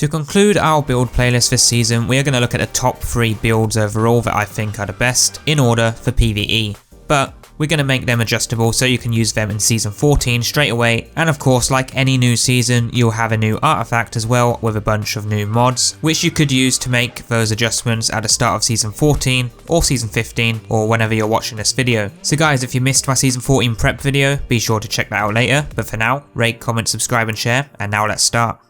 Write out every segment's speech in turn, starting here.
To conclude our build playlist this season, we are going to look at the top 3 builds overall that I think are the best in order for PvE, but we're going to make them adjustable so you can use them in Season 14 straight away, and of course, like any new season, you'll have a new artifact as well with a bunch of new mods, which you could use to make those adjustments at the start of Season 14 or Season 15 or whenever you're watching this video. So guys, if you missed my Season 14 prep video, be sure to check that out later, but for now, rate, comment, subscribe and share, and now let's start.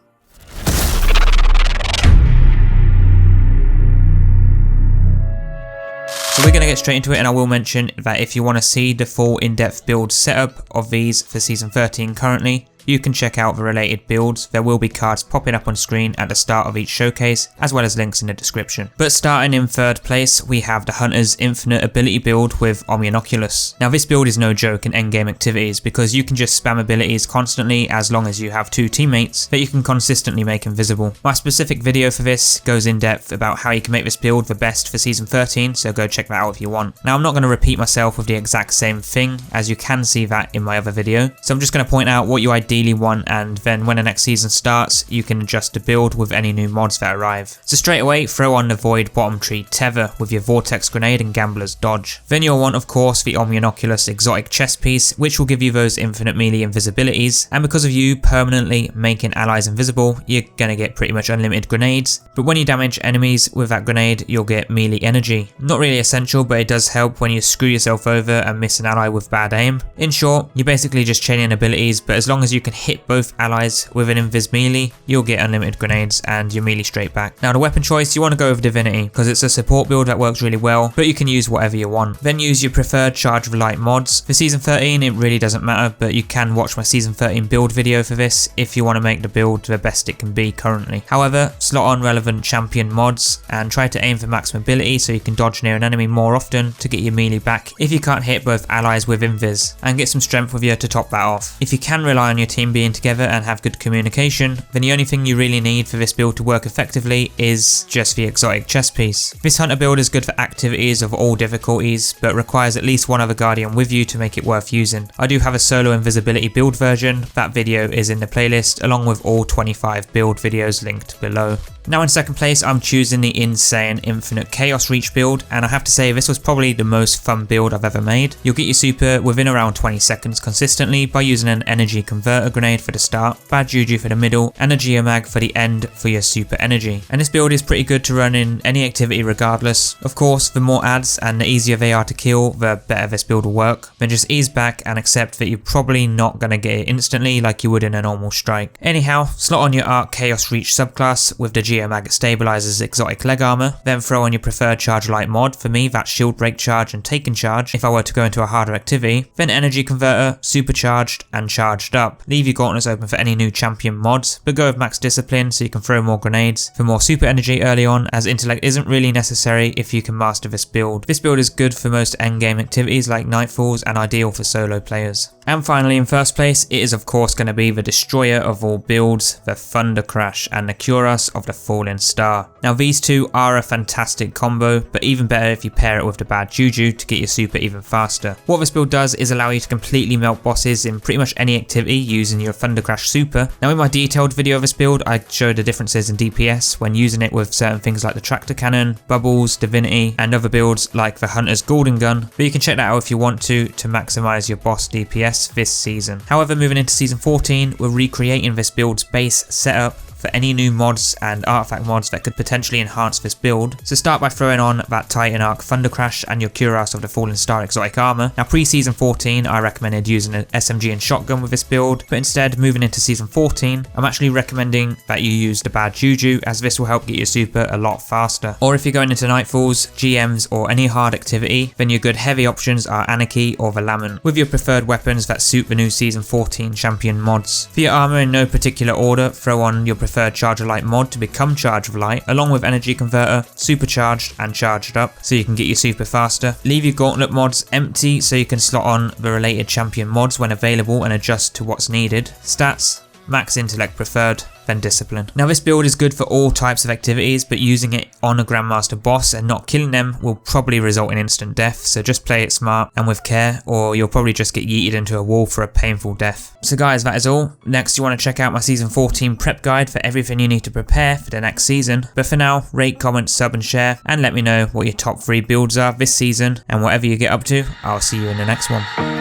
So we're going to get straight into it, and I will mention that if you want to see the full in-depth build setup of these for Season 13 currently, you can check out the related builds. There will be cards popping up on screen at the start of each showcase, as well as links in the description. But starting in 3rd place, we have the Hunter's Infinite Ability Build with Omnioculus. Now this build is no joke in endgame activities, because you can just spam abilities constantly as long as you have 2 teammates that you can consistently make invisible. My specific video for this goes in depth about how you can make this build the best for Season 13, so go check that out if you want. Now I'm not going to repeat myself with the exact same thing, as you can see that in my other video, so I'm just going to point out what you ideally want, and then when the next season starts, you can adjust the build with any new mods that arrive. So straight away, throw on the Void Bottom Tree Tether with your Vortex Grenade and Gambler's Dodge. Then you'll want, of course, the Omnioculus Exotic chest piece, which will give you those infinite melee invisibilities, and because of you permanently making allies invisible, you're gonna get pretty much unlimited grenades, but when you damage enemies with that grenade, you'll get melee energy. Not really essential, but it does help when you screw yourself over and miss an ally with bad aim. In short, you're basically just chaining abilities, but as long as you can hit both allies with an invis melee, you'll get unlimited grenades and your melee straight back. Now the weapon choice, you want to go with Divinity, because it's a support build that works really well, but you can use whatever you want. Then use your preferred Charge of Light mods. For Season 13 it really doesn't matter, but you can watch my Season 13 build video for this if you want to make the build the best it can be currently. However, slot on relevant champion mods and try to aim for max mobility so you can dodge near an enemy more often to get your melee back if you can't hit both allies with invis, and get some strength with you to top that off. If you can rely on your team being together and have good communication, then the only thing you really need for this build to work effectively is just the exotic chest piece. This hunter build is good for activities of all difficulties, but requires at least one other guardian with you to make it worth using. I do have a solo invisibility build version, that video is in the playlist along with all 25 build videos linked below. Now in 2nd place, I'm choosing the insane Infinite Chaos Reach build, and I have to say this was probably the most fun build I've ever made. You'll get your super within around 20 seconds consistently by using an energy converter grenade for the start, bad juju for the middle, and a geomag for the end for your super energy. And this build is pretty good to run in any activity regardless. Of course, the more adds and the easier they are to kill, the better this build will work. Then just ease back and accept that you're probably not going to get it instantly like you would in a normal strike. Anyhow, slot on your Arc Chaos Reach subclass with the Geomag Stabilizers Exotic leg armor, then throw on your preferred Charge Light mod, for me that's Shield Break Charge and Taken Charge if I were to go into a harder activity, then Energy Converter, Supercharged and Charged Up. Leave your gauntlets open for any new champion mods, but go with Max Discipline so you can throw more grenades for more super energy early on, as intellect isn't really necessary if you can master this build. This build is good for most endgame activities like Nightfalls and ideal for solo players. And finally in 1st place, it is of course going to be the destroyer of all builds, the Thundercrash and the Curiass of the Fallen Star. Now these two are a fantastic combo, but even better if you pair it with the bad juju to get your super even faster. What this build does is allow you to completely melt bosses in pretty much any activity using your Thundercrash super. Now in my detailed video of this build, I showed the differences in DPS when using it with certain things like the Tractor Cannon, Bubbles, Divinity, and other builds like the Hunter's Golden Gun, but you can check that out if you want to maximize your boss DPS this season. However, moving into Season 14, we're recreating this build's base setup for any new mods and artifact mods that could potentially enhance this build. So start by throwing on that Titan Arc Thundercrash and your Curiass of the Fallen Star exotic armor. Now pre-season 14 I recommended using an SMG and shotgun with this build, but instead moving into season 14 I'm actually recommending that you use the bad juju, as this will help get your super a lot faster. Or if you're going into Nightfalls, GMs or any hard activity, then your good heavy options are Anarchy or the Lament, with your preferred weapons that suit the new season 14 champion mods. For your armor in no particular order, throw on your preferred Charge of Light mod to become Charge of Light, along with Energy Converter, Supercharged and Charged Up, so you can get your super faster. Leave your Gauntlet mods empty so you can slot on the related champion mods when available and adjust to what's needed. Stats, Max Intellect preferred, then Discipline. Now this build is good for all types of activities, but using it on a Grandmaster boss and not killing them will probably result in instant death, so just play it smart and with care, or you'll probably just get yeeted into a wall for a painful death. So guys, that is all. Next you want to check out my season 14 prep guide for everything you need to prepare for the next season, but for now, rate, comment, sub and share, and let me know what your top 3 builds are this season, and whatever you get up to, I'll see you in the next one.